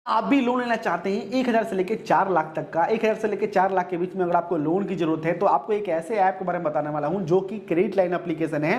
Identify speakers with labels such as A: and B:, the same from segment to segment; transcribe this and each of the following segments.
A: आप भी लोन लेना चाहते हैं 1000 से लेकर 4 लाख तक का, 1000 से लेकर 4 लाख के बीच में अगर आपको लोन की जरूरत है तो आपको एक ऐसे ऐप के बारे में बताने वाला हूं जो कि क्रेडिट लाइन एप्लीकेशन है।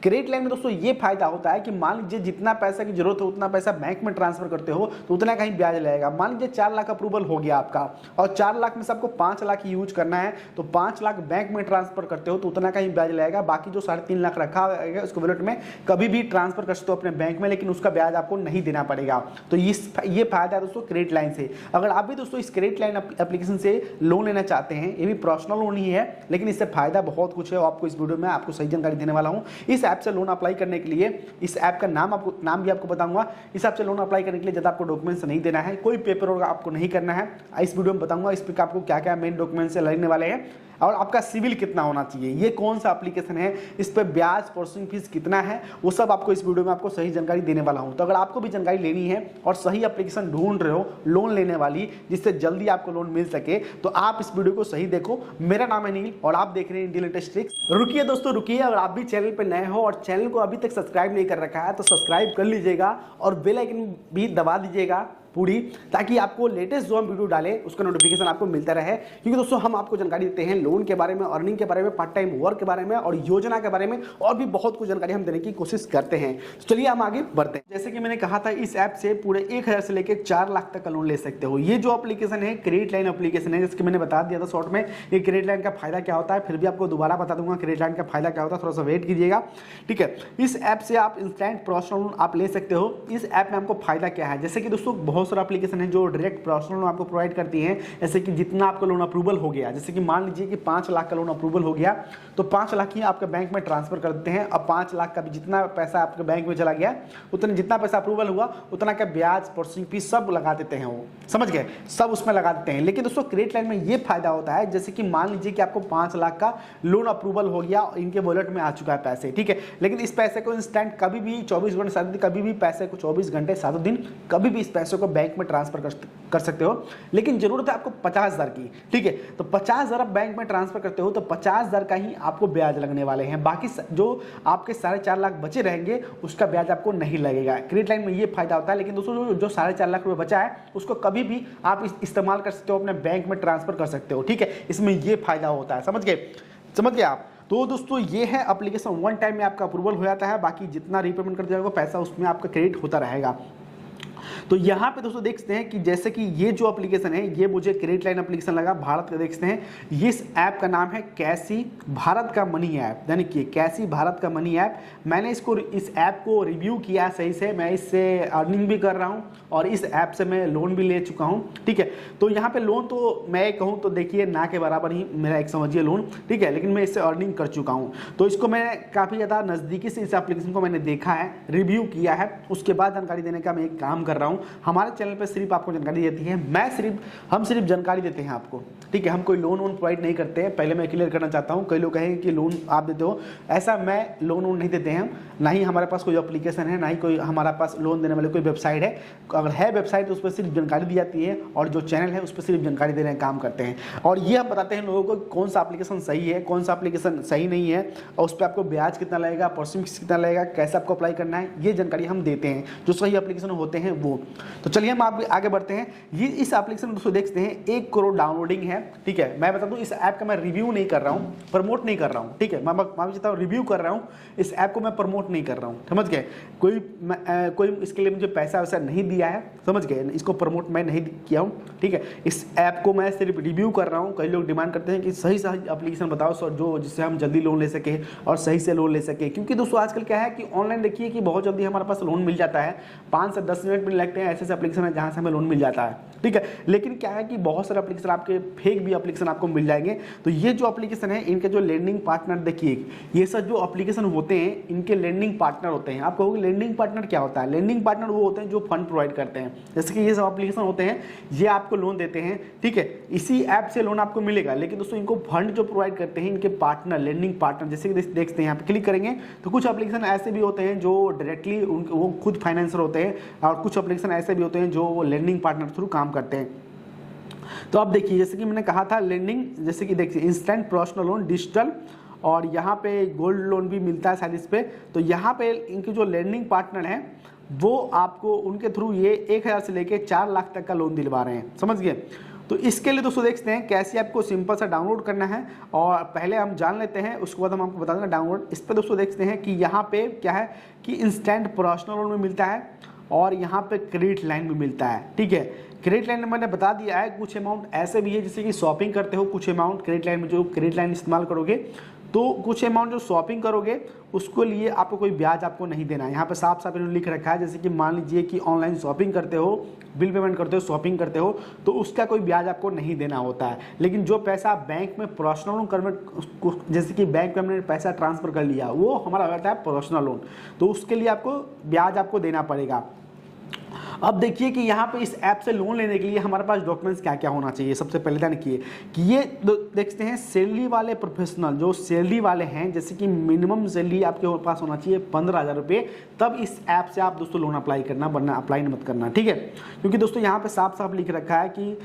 A: क्रेडिट लाइन में दोस्तों ये फायदा होता है कि मान लीजिए जितना पैसा की जरूरत है उतना पैसा बैंक में ट्रांसफर करते हो तो उतना का ही ब्याज लगेगा। मान लीजिए 4 लाख अप्रूवल हो गया आपका और 4 लाख में से आपको 5 लाख यूज करना है तो 5 लाख बैंक में ट्रांसफर करते हो तो उतना का ही ब्याज लगेगा। बाकी जो 3.5 लाख रखा है उसको वॉलेट में कभी भी ट्रांसफर कर सकते हो अपने बैंक में, लेकिन उसका ब्याज आपको नहीं देना पड़ेगा। तो ये फायदा है दोस्तों क्रेडिट लाइन से। अगर आप भी दोस्तों इस क्रेडिट लाइन एप्लीकेशन से लोन लेना चाहते हैं, ये भी पर्सनल लोन ही है लेकिन इससे फायदा बहुत कुछ है और आपको इस वीडियो में आपको सही जानकारी देने वाला हूं। इस ऐप से लोन अप्लाई करने के लिए इस ऐप का नाम भी आपको बताऊंगा। इस ऐप से लोन अप्लाई करने के लिए ज्यादा आपको डॉक्यूमेंट्स नहीं देना है, कोई पेपर वर्क आपको नहीं करना है। इस वीडियो में बताऊंगा इस पर आपको क्या क्या मेन डॉक्यूमेंट्स लगने वाले हैं और आपका सिविल कितना होना चाहिए, ये कौन सा एप्लीकेशन है, इस पर ब्याज प्रोसेसिंग फीस कितना है, वो सब आपको इस वीडियो में आपको सही जानकारी देने वाला हूं। तो अगर आपको भी जानकारी लेनी है और सही एप्लीकेशन ढूंढ रहे हो लोन लेने वाली जिससे जल्दी आपको लोन मिल सके तो आप इस वीडियो को सही देखो। मेरा नाम है नील और आप देख रहे हैं इंडियन लेटेस्ट ट्रिक्स। रुकिए दोस्तों रुकिए, अगर आप भी चैनल पर नए हो और चैनल को अभी तक सब्सक्राइब नहीं कर रखा है तो सब्सक्राइब कर लीजिएगा और बेल आइकन भी दबा दीजिएगा पूरी, ताकि आपको लेटेस्ट जो हम वीडियो डाले उसका नोटिफिकेशन आपको मिलता रहे। क्योंकि दोस्तों हम आपको जानकारी देते हैं लोन के बारे में, अर्निंग के बारे में, पार्ट टाइम वर्क के बारे में और योजना के बारे में और भी बहुत कुछ जानकारी हम देने की कोशिश करते हैं। तो चलिए हम आगे बढ़ते हैं। जैसे कि मैंने कहा था इस ऐप से पूरे 1000 से लेकर 4 लाख तक का लोन ले सकते हो। ये जो एप्लीकेशन है क्रेडिट लाइन एप्लीकेशन है, जिसके मैंने बता दिया था शॉर्ट में ये क्रेडिट लाइन का फायदा क्या होता है, फिर भी आपको दोबारा बता दूंगा क्रेडिट लाइन का फायदा क्या होता है, थोड़ा सा वेट कीजिएगा। ठीक है, इस ऐप से आप इंस्टेंट पर्सनल लोन आप ले सकते हो। इस ऐप में आपको फायदा क्या है, जैसे कि दोस्तों बहुत सारा एप्लीकेशन है जो डायरेक्ट पर्सनल लोन आपको प्रोवाइड करती हैं। जैसे कि जितना आपका लोन अप्रूवल हो गया, जैसे कि मान लीजिए कि 5 लाख का लोन अप्रूवल हो गया तो 5 लाख ही आपके बैंक में ट्रांसफर कर देते हैं। अब 5 लाख का भी जितना पैसा आपके बैंक में चला गया उतना जितना पैसा अप्रूवल हुआ उतना का ब्याज प्रोसेसिंग फीस सब लगा देते हैं, वो समझ गए, सब उसमें लगा देते हैं। लेकिन दोस्तों क्रेडिट लाइन में ये फायदा होता है, जैसे कि मान लीजिए कि आपको 5 लाख का लोन अप्रूवल हो गया और इनके वॉलेट में आ चुका है पैसे, ठीक है, लेकिन इस पैसे को इंस्टेंट कभी भी 24 घंटे 7 दिन कभी भी पैसे को 24 घंटे 7 दिन कभी भी इस पैसे को बैंक में ट्रांसफर कर सकते हो। लेकिन जरूरत है आपको 50,000 की, ठीक है, तो 50,000 आप बैंक में ट्रांसफर करते हो तो 50,000 का ही आपको ब्याज लगने वाले हैं। बाकी जो आपके 4.5 लाख बचे रहेंगे उसका ब्याज आपको नहीं लगेगा। क्रेडिट लाइन में ये फायदा होता है। लेकिन दोस्तों जो 4.5 लाख रुपए बचा है उसको कभी भी आप इस्तेमाल कर सकते हो, अपने बैंक में ट्रांसफर कर सकते हो, ठीक है, इसमें ये फायदा होता है। समझ गए आप। तो दोस्तों ये है एप्लीकेशन, वन टाइम में आपका अप्रूवल हो जाता है, बाकी जितना रीपेमेंट कर जाएगा पैसा उसमें आपका क्रेडिट होता रहेगा। तो यहाँ पे दोस्तों देखते हैं कि जैसे कि ये जो एप्लीकेशन है ये मुझे क्रेडिट लाइन एप्लीकेशन लगा, भारत का देखते हैं। ये इस ऐप का नाम है कैसी भारत का मनी ऐप, यानी कि कैसी भारत का मनी ऐप। मैंने इस ऐप को रिव्यू किया सही से, मैं इससे अर्निंग भी कर रहा हूँ और इस ऐप से मैं लोन भी ले चुका हूँ, ठीक है। तो यहाँ पे लोन तो मैं कहूँ तो देखिए ना के बराबर ही मेरा एक समझिए लोन, ठीक है, लेकिन मैं इससे अर्निंग कर चुका हूँ। तो इसको मैं काफ़ी ज़्यादा नज़दीकी से इस एप्लीकेशन को मैंने देखा है, रिव्यू किया है, उसके बाद जानकारी देने का मैं एक काम कर रहा हूँ। हमारे चैनल पे सिर्फ आपको जानकारी देती है, हम सिर्फ जानकारी देते हैं आपको, ठीक है, हम कोई लोन प्रोवाइड नहीं करते हैं। पहले मैं क्लियर करना चाहता हूँ, कई लोग कहेंगे कि लोन आप देते हो, ऐसा मैं लोन नहीं देते हैं, ना ही हमारे पास कोई एप्लीकेशन है, ना ही कोई हमारे पास लोन देने वाले कोई वेबसाइट है। अगर है वेबसाइट तो उस पर सिर्फ जानकारी दी जाती है और जो चैनल है उस पर सिर्फ जानकारी देने का काम करते हैं। और ये हम बताते हैं लोगों को कौन सा एप्लीकेशन सही है, कौन सा एप्लीकेशन सही नहीं है और उस पर आपको ब्याज कितना लगेगा, प्रोसेसिंग फीस कितना लगेगा, कैसे आपको अप्लाई करना है, ये जानकारी हम देते हैं। जो सही एप्लीकेशन होते हैं वो। तो चलिए हम आगे बढ़ते हैं। ये इस एप्लीकेशन में दोस्तों देखते हैं 1 करोड़ डाउनलोडिंग है, ठीक है। मैं बता दूं इस ऐप का मैं रिव्यू नहीं कर रहा हूं, प्रमोट नहीं कर रहा हूं, ठीक है, मैं रिव्यू कर रहा हूं, इस ऐप को मैं प्रमोट नहीं कर रहा हूं, समझ गए। कोई इसके लिए मुझे पैसा वैसा नहीं दिया है, समझ गए, इसको प्रमोट मैं नहीं किया हूं, ठीक है। इस ऐप को मैं सिर्फ रिव्यू कर रहा हूं। कई लोग डिमांड करते हैं कि सही एप्लीकेशन बताओ जो जिससे हम जल्दी लोन ले सके और सही से लोन ले सके, क्योंकि दोस्तों आजकल क्या है कि ऑनलाइन देखिए कि बहुत जल्दी हमारे पास लोन मिल जाता है, 5 से 10 मिनट में लगते हैं। ऐसे एप्लीकेशन है जहां से हमें लोन मिल जाता है, ठीक है। लेकिन क्या है कि बहुत सारे एप्लीकेशन आपके फेक भी एप्लीकेशन आपको मिल जाएंगे। तो ये जो एप्लीकेशन है इनके जो लेंडिंग पार्टनर देखिए, ये सब जो एप्लीकेशन होते हैं इनके लेंडिंग पार्टनर होते हैं। आप कहोगे लेंडिंग पार्टनर क्या होता है? लेंडिंग पार्टनर वो होते हैं जो फंड प्रोवाइड करते हैं। जैसे कि ये सब एप्लीकेशन होते हैं, ये आपको लोन देते हैं, ठीक है, इसी ऐप से लोन आपको मिलेगा। लेकिन दोस्तों इनको फंड जो प्रोवाइड करते हैं इनके पार्टनर, लेंडिंग पार्टनर, जैसे कि देखते हैं यहाँ पे क्लिक करेंगे तो कुछ एप्लीकेशन ऐसे भी होते हैं जो डायरेक्टली वो खुद फाइनेंसर होते हैं और कुछ एप्लीकेशन ऐसे भी होते हैं जो वो लेंडिंग पार्टनर थ्रू काम करते हैं। तो अब देखिए जैसे कि मैंने कहा था लेंडिंग, जैसे कि देखिए इंस्टेंट पर्सनल लोन डिजिटल और यहाँ पे गोल्ड लोन भी मिलता है शायद इस पे। तो यहाँ पे इनके जो लेंडिंग पार्टनर हैं वो आपको उनके थ्रू ये 1,000 से लेके 4 लाख तक का लोन दिलवा रहे हैं, समझ गए। तो इसके लिए दोस्तों देखते हैं कैसे आपको सिंपल सा डाउनलोड करना है, और पहले हम जान लेते हैं, उसके बाद हम आपको बता देंगे डाउनलोड। इस पर दोस्तों देखते हैं कि यहाँ पे क्या है कि इंस्टेंट पर्सनल लोन में मिलता है और यहाँ पे क्रेडिट लाइन भी मिलता है, ठीक है। क्रेडिट लाइन में मैंने बता दिया है, कुछ अमाउंट ऐसे भी है जैसे कि शॉपिंग करते हो, कुछ अमाउंट क्रेडिट लाइन में जो क्रेडिट लाइन इस्तेमाल करोगे, तो कुछ अमाउंट जो शॉपिंग करोगे उसको लिए आपको कोई ब्याज आपको नहीं देना है। यहाँ पे साफ साफ इन्होंने लिख रखा है, जैसे कि मान लीजिए कि ऑनलाइन शॉपिंग करते हो, बिल पेमेंट करते हो, शॉपिंग करते हो, तो उसका कोई ब्याज आपको नहीं देना होता है। लेकिन जो पैसा आप बैंक में पर्सनल लोन कन्वर्ट, जैसे कि बैंक में हमने पैसा ट्रांसफर कर लिया, वो हमारा रहता है पर्सनल लोन, तो उसके लिए आपको ब्याज आपको देना पड़ेगा। अब देखिए कि यहाँ पे इस ऐप से लोन लेने के लिए हमारे पास डॉक्यूमेंट्स क्या क्या होना चाहिए। सबसे पहले ध्यान रखिए कि ये देखते हैं सैलरी वाले प्रोफेशनल, जो सैलरी वाले हैं, जैसे कि मिनिमम सैलरी आपके पास होना चाहिए 15,000 रुपये, तब इस ऐप से आप दोस्तों लोन अप्लाई करना, वरना अप्लाई मत करना, ठीक है। क्योंकि दोस्तों यहाँ पे साफ साफ लिख रखा है कि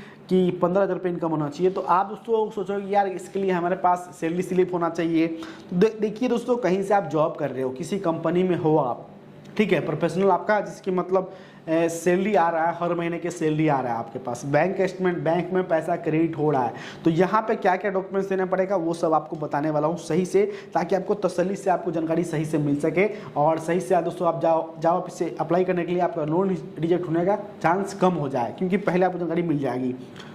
A: 15,000 रुपये इनकम होना चाहिए। तो आप दोस्तों सोचोगे यार इसके लिए हमारे पास सैलरी स्लिप होना चाहिए। तो देखिए दोस्तों, कहीं से आप जॉब कर रहे हो, किसी कंपनी में हो आप, ठीक है, प्रोफेशनल आपका, जिसकी मतलब सैलरी आ रहा है, हर महीने की सैलरी आ रहा है आपके पास, बैंक स्टेटमेंट, बैंक में पैसा क्रेडिट हो रहा है, तो यहाँ पे क्या क्या डॉक्यूमेंट्स देना पड़ेगा वो सब आपको बताने वाला हूँ सही से, ताकि आपको तसल्ली से आपको जानकारी सही से मिल सके और सही से दोस्तों आप जाओ इसे अप्लाई करने के लिए आपका लोन रिजेक्ट होने का चांस कम हो जाए, क्योंकि पहले आपको जानकारी मिल जाएगी।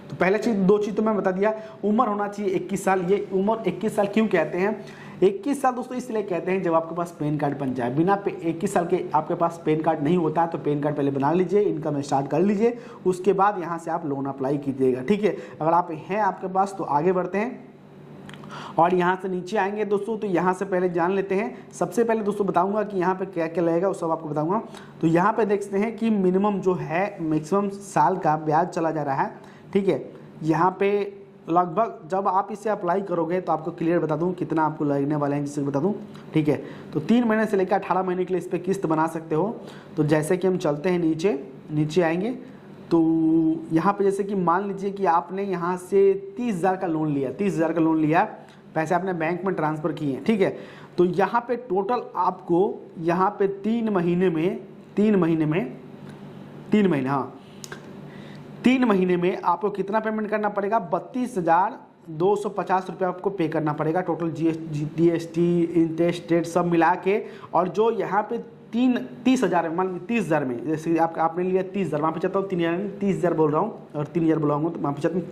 A: तो पहले चीज़, दो चीज़ तो मैं बता दिया, उम्र होना चाहिए 21 साल। ये उम्र 21 साल क्यों कहते हैं? 21 साल दोस्तों इसलिए कहते हैं जब आपके पास पैन कार्ड बन जाए। बिना 21 साल के आपके पास पैन कार्ड नहीं होता है, तो पैन कार्ड पहले बना लीजिए, इनकम स्टार्ट कर लीजिए, उसके बाद यहाँ से आप लोन अप्लाई कीजिएगा, ठीक है। अगर आप हैं आपके पास तो आगे बढ़ते हैं और यहाँ से नीचे आएंगे दोस्तों, तो यहाँ से पहले जान लेते हैं। सबसे पहले दोस्तों बताऊंगा कि यहाँ पे क्या क्या लगेगा, वो सब आपको बताऊंगा। तो यहाँ पे देखते हैं कि मिनिमम जो है मैक्सिमम साल का ब्याज चला जा रहा है, ठीक है। यहाँ पे लगभग जब आप इसे अप्लाई करोगे तो आपको क्लियर बता दूं कितना आपको लगने वाले हैं, जिससे बता दूं, ठीक है। तो 3 महीने से लेकर 18 महीने के लिए इस पर किस्त बना सकते हो। तो जैसे कि हम चलते हैं नीचे आएंगे, तो यहाँ पे जैसे कि मान लीजिए कि आपने यहाँ से 30,000 का लोन लिया, 30,000 का लोन लिया, पैसे आपने बैंक में ट्रांसफ़र किए, ठीक है। तो यहाँ पे टोटल आपको यहाँ पे 3 महीने में आपको कितना पेमेंट करना पड़ेगा? 32,250 रुपये आपको पे करना पड़ेगा, टोटल GST इंटरेस्ट रेट सब मिला के। और जो यहाँ पे 30,000 मान लीजिए 30,000 में, जैसे आपने लिया 30,000, वहाँ पे चाहता हूँ 30,000 बोल रहा हूँ, और 3,000 बुलाऊंगा तो वहाँ पे चाहता हूँ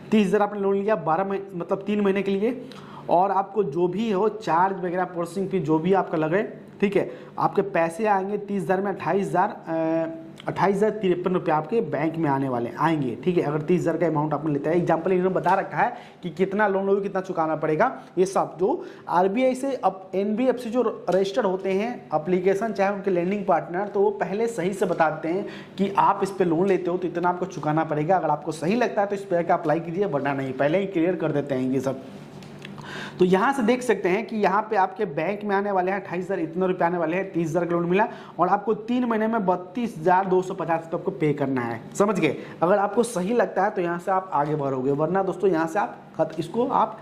A: 30,000 आपने लोन लिया 3 महीने के लिए। और आपको जो भी हो चार्ज वगैरह, प्रोसेसिंग फी जो भी आपका लगे, ठीक है, आपके पैसे आएंगे 30,000 में 28,053 रुपये आपके बैंक में आएंगे, ठीक है। अगर 30,000 का अमाउंट आपने लेता है, एग्जाम्पल इन्होंने बता रखा है कि कितना लोन लोगे, कितना चुकाना पड़ेगा, ये सब जो RBI से अब NBFC जो रजिस्टर्ड होते हैं एप्लीकेशन, चाहे उनके लैंडिंग पार्टनर, तो वो पहले सही से बताते हैं कि आप इस पर लोन लेते हो तो इतना आपको चुकाना पड़ेगा। अगर आपको सही लगता है तो इस पर का अप्लाई कीजिए, वरना नहीं, पहले ही क्लियर कर देते हैं ये सब। तो यहाँ से देख सकते हैं कि यहाँ पे आपके बैंक में आने वाले हैं 28,000 इतने रुपये आने वाले हैं, 30,000 का लोन मिला, और आपको 3 महीने में 32,250 रुपये आपको पे करना है, समझ गए। अगर आपको सही लगता है तो यहाँ से आप आगे बढ़ोगे, वरना दोस्तों यहाँ से आप इसको आप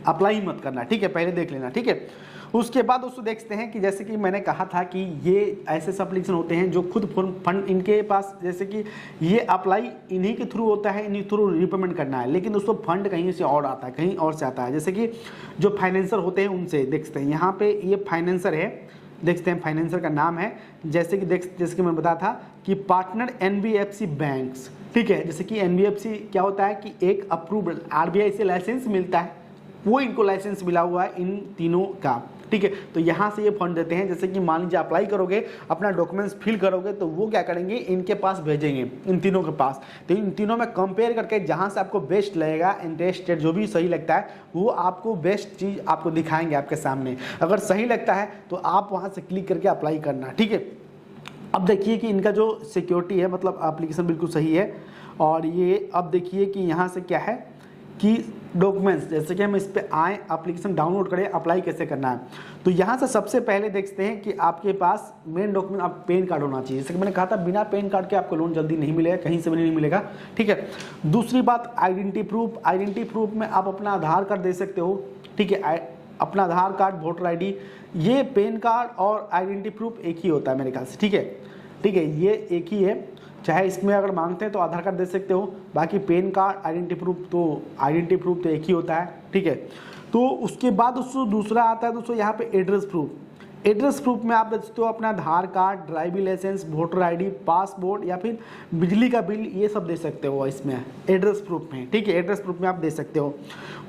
A: अप्लाई मत करना, ठीक है, पहले देख लेना, ठीक है। उसके बाद दोस्तों देखते हैं कि जैसे कि मैंने कहा था कि ये ऐसे एप्लीकेशन होते हैं जो खुद फंड इनके पास, जैसे कि ये अप्लाई इन्हीं के थ्रू होता है, इन्हीं थ्रू रिपेमेंट करना है, लेकिन दोस्तों फंड कहीं से और आता है, कहीं और से आता है। जैसे कि जो फाइनेंसर होते हैं उनसे देखते हैं, यहाँ पे ये फाइनेंसर है, देखते हैं फाइनेंसर का नाम है, जैसे कि मैं बताया था कि पार्टनर NBFC बैंक्स, ठीक है। जैसे कि NBFC क्या होता है कि एक अप्रूव्ड RBI से लाइसेंस मिलता है, वो इनको लाइसेंस मिला हुआ है इन तीनों का, ठीक है। तो यहाँ से ये फंड देते हैं। जैसे कि मान लीजिए अप्लाई करोगे, अपना डॉक्यूमेंट्स फिल करोगे, तो वो क्या करेंगे, इनके पास भेजेंगे, इन तीनों के पास। तो इन तीनों में कंपेयर करके जहाँ से आपको बेस्ट लगेगा, इंटरेस्ट रेट जो भी सही लगता है, वो आपको बेस्ट चीज़ आपको दिखाएंगे आपके सामने। अगर सही लगता है तो आप वहाँ से क्लिक करके अप्लाई करना, ठीक है। अब देखिए कि इनका जो सिक्योरिटी है, मतलब एप्लीकेशन बिल्कुल सही है। और ये अब देखिए कि यहाँ से क्या है कि डॉक्यूमेंट्स, जैसे कि हम इस पे आए, एप्लीकेशन डाउनलोड करें, अप्लाई कैसे करना है। तो यहाँ से सबसे पहले देखते हैं कि आपके पास मेन डॉक्यूमेंट आप पैन कार्ड होना चाहिए। जैसे कि मैंने कहा था, बिना पैन कार्ड के आपको लोन जल्दी नहीं मिलेगा, कहीं से भी नहीं मिलेगा, ठीक है। दूसरी बात आइडेंटिटी प्रूफ में आप अपना आधार कार्ड दे सकते हो, ठीक है। अपना आधार कार्ड, वोटर ID, ये पैन कार्ड और आइडेंटिटी प्रूफ एक ही होता है मेरे ख्याल से, ठीक है। ठीक है, ये एक ही है। चाहे इसमें अगर मांगते हैं तो आधार कार्ड दे सकते हो, बाकी पैन कार्ड, आइडेंटिटी प्रूफ तो एक ही होता है। ठीक है, तो उसके बाद दोस्तों दूसरा आता है दोस्तों यहाँ पे एड्रेस प्रूफ। एड्रेस प्रूफ में आप दे सकते हो अपना Aadhaar card, driving licence, voter ID, passport या फिर बिजली का बिल, ये सब दे सकते हो इसमें एड्रेस प्रूफ में। ठीक है, एड्रेस प्रूफ में आप दे सकते हो।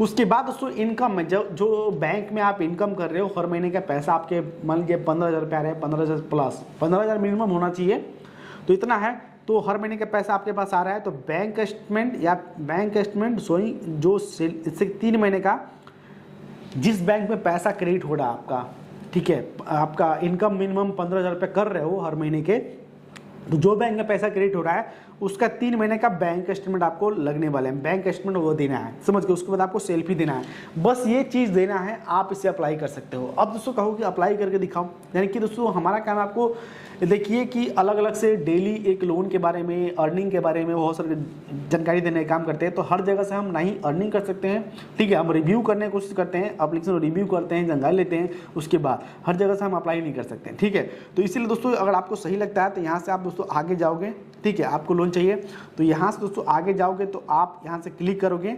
A: उसके बाद दोस्तों इनकम में जो बैंक में आप इनकम कर रहे हो, हर महीने का पैसा आपके मान लीजिए 15,000 रुपये आ रहे हैं, 15,000 प्लस 15,000 मिनिमम होना चाहिए, तो इतना है, तो हर महीने का पैसा आपके पास आ रहा है, तो बैंक स्टेटमेंट सोई जो इससे 3 महीने का जिस बैंक में पैसा क्रेडिट हो रहा है आपका, ठीक है, आपका इनकम मिनिमम 15,000 रुपये कर रहे हो हर महीने के, तो जो बैंक में पैसा क्रेडिट हो रहा है उसका 3 महीने का बैंक स्टेटमेंट आपको लगने वाले हैं। बैंक स्टेटमेंट वो देना है, समझ के। उसके बाद आपको सेल्फी देना है, बस ये चीज़ देना है, आप इसे अप्लाई कर सकते हो। अब दोस्तों कहो कि अप्लाई करके दिखाओ, यानी कि दोस्तों हमारा काम आपको देखिए कि अलग अलग से डेली एक लोन के बारे में, अर्निंग के बारे में बहुत सारी जानकारी देने का काम करते हैं। तो हर जगह से हम नहीं अर्निंग कर सकते हैं, ठीक है, हम रिव्यू करने की कोशिश करते हैं, एप्लीकेशन रिव्यू करते हैं, जानकारी लेते हैं, उसके बाद हर जगह से हम अप्लाई नहीं कर सकते हैं। ठीक है, तो इसीलिए दोस्तों अगर आपको सही लगता है तो यहाँ से आप दोस्तों आगे जाओगे। ठीक है, आपको लोन चाहिए तो यहाँ से दोस्तों आगे जाओगे तो आप यहाँ से क्लिक करोगे,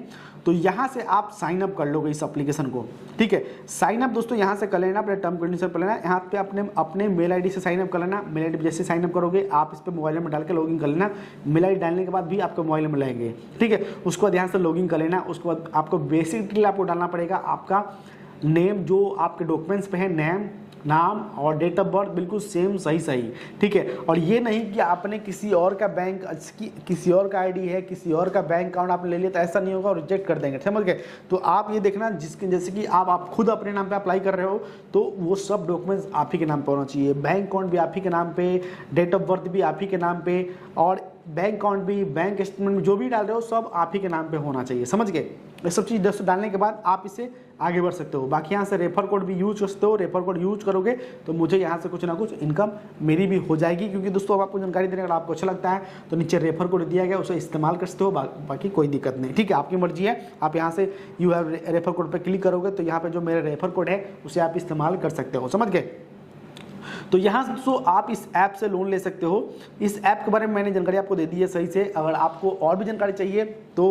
A: तो यहाँ से आप साइन अप कर लोगे इस एप्लीकेशन को। ठीक है, साइन अप दोस्तों यहाँ से कर लेना, अपने टर्म कंडीशन पर लेना, यहाँ पे अपने मेल आईडी से साइन अप कर लेना। मेल आईडी जैसे साइन अप करोगे आप इस पर मोबाइल नंबर डाल के लॉगिन कर लेना। मेल आईडी डालने के बाद भी आपको मोबाइल नंबर लगेंगे। ठीक है, उसके बाद यहाँ से लॉगिन कर लेना। उसके बाद आपको बेसिक डिटेल आपको डालना पड़ेगा, आपका नेम जो आपके डॉक्यूमेंट्स पे है, नाम और डेट ऑफ बर्थ बिल्कुल सेम सही। ठीक है, और ये नहीं कि आपने किसी और का बैंक, किसी और का आईडी है, किसी और का बैंक अकाउंट आपने ले लिया, तो ऐसा नहीं होगा और रिजेक्ट कर देंगे, समझ गए। तो आप ये देखना जैसे कि आप खुद अपने नाम पे अप्लाई कर रहे हो तो वो सब डॉक्यूमेंट्स आप ही के नाम पे होना चाहिए। बैंक अकाउंट भी आप ही के नाम पे, डेट ऑफ बर्थ भी आप ही के नाम पे, और बैंक अकाउंट भी, बैंक स्टेटमेंट में जो भी डाल रहे हो सब आप ही के नाम पे होना चाहिए, समझ गए। ये सब चीज़ दोस्तों डालने के बाद आप इसे आगे बढ़ सकते हो। बाकी यहाँ से रेफर कोड भी यूज कर सकते हो। रेफर कोड यूज करोगे तो मुझे यहाँ से कुछ ना कुछ इनकम मेरी भी हो जाएगी, क्योंकि दोस्तों अब आपको जानकारी देने अगर आपको अच्छा लगता है तो नीचे रेफर कोड दिया गया, उसे इस्तेमाल कर सकते हो। बाकी कोई दिक्कत नहीं, ठीक है, आपकी मर्जी है। आप यहाँ से यू हैव रेफर कोड पर क्लिक करोगे तो यहाँ पर जो मेरा रेफर कोड है उसे आप इस्तेमाल कर सकते हो, समझ गए। तो यहाँ से दोस्तों आप इस ऐप से लोन ले सकते हो। इस ऐप के बारे में मैंने जानकारी आपको दे दी है सही से। अगर आपको और भी जानकारी चाहिए तो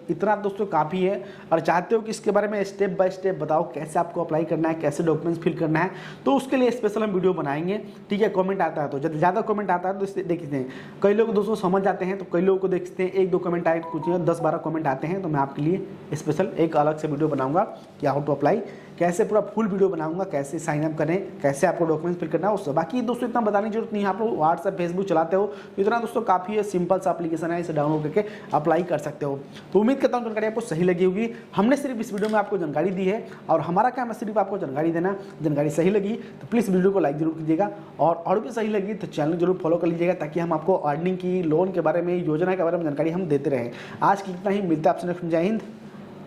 A: इतना दोस्तों काफ़ी है। और चाहते हो कि इसके बारे में स्टेप बाय स्टेप बताओ कैसे आपको अप्लाई करना है, कैसे डॉक्यूमेंट्स फिल करना है, तो उसके लिए स्पेशल हम वीडियो बनाएंगे, ठीक है। कमेंट आता है तो जब ज़्यादा कमेंट आता है तो इसे देखते हैं। कई लोग दोस्तों समझ जाते हैं तो कई लोगों को देखते हैं 1-2 कमेंट आए, कुछ 10-12 कमेंट आते हैं, तो मैं आपके लिए स्पेशल एक अलग से वीडियो बनाऊंगा कि हाउ टू अप्लाई, कैसे पूरा फुल वीडियो बनाऊंगा, कैसे साइन अप करें, कैसे आपको डॉक्यूमेंट्स फिल करना है उससे। बाकी दोस्तों इतना बताने की जरूरत नहीं है, आप लोग व्हाट्सएप फेसबुक चलाते हो तो इतना दोस्तों काफ़ी है, सिंपल सा एप्लीकेशन है, इसे डाउनलोड करके अप्लाई कर सकते हो। तो उम्मीद करता हूँ जानकारी आपको सही लगी होगी। हमने सिर्फ इस वीडियो में आपको जानकारी दी है और हमारा काम है सिर्फ आपको जानकारी देना। जानकारी सही लगी तो प्लीज़ वीडियो को लाइक जरूर कीजिएगा, और भी सही लगी तो चैनल जरूर फॉलो कर लीजिएगा, ताकि हम आपको अर्निंग की, लोन के बारे में, योजना के बारे में जानकारी हम देते रहें। आज की इतना ही, मिलता है आपसे नेक्स्ट। जय हिंद,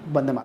A: वंदे मातरम।